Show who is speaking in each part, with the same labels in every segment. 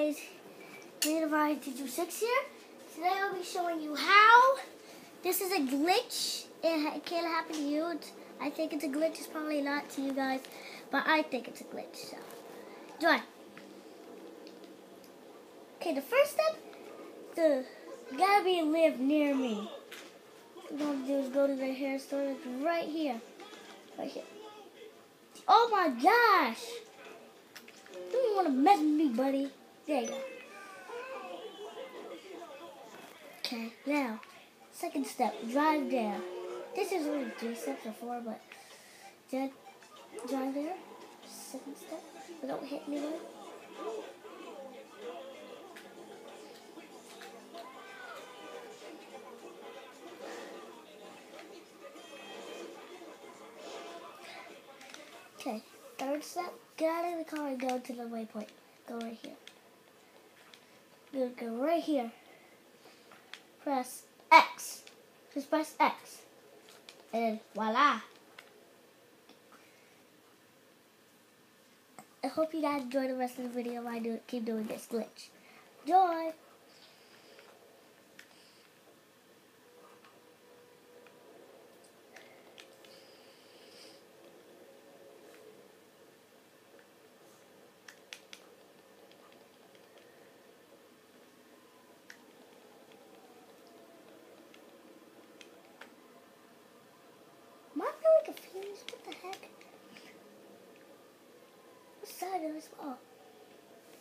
Speaker 1: guys, Ryan226 here. Today I'll be showing you how this is a glitch. It can't happen to you. I think it's a glitch. It's probably not to you guys, but I think it's a glitch. So, join. Okay, the first step, you gotta live near me. What you want to do is go to the hair store. It's right here. Right here. Oh my gosh! You don't want to mess with me, buddy. There you go. Okay, now, second step, drive there. This is only 3 steps or 4, but drive there. Second step, but don't hit anyone. Okay, third step, get out of the car and go to the waypoint. Go right here. Go right here. Press X. Just press X. And voila. I hope you guys enjoy the rest of the video while I keep doing this glitch. Enjoy! Am I really confused? What the heck? What side of this? Oh,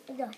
Speaker 1: I'm done.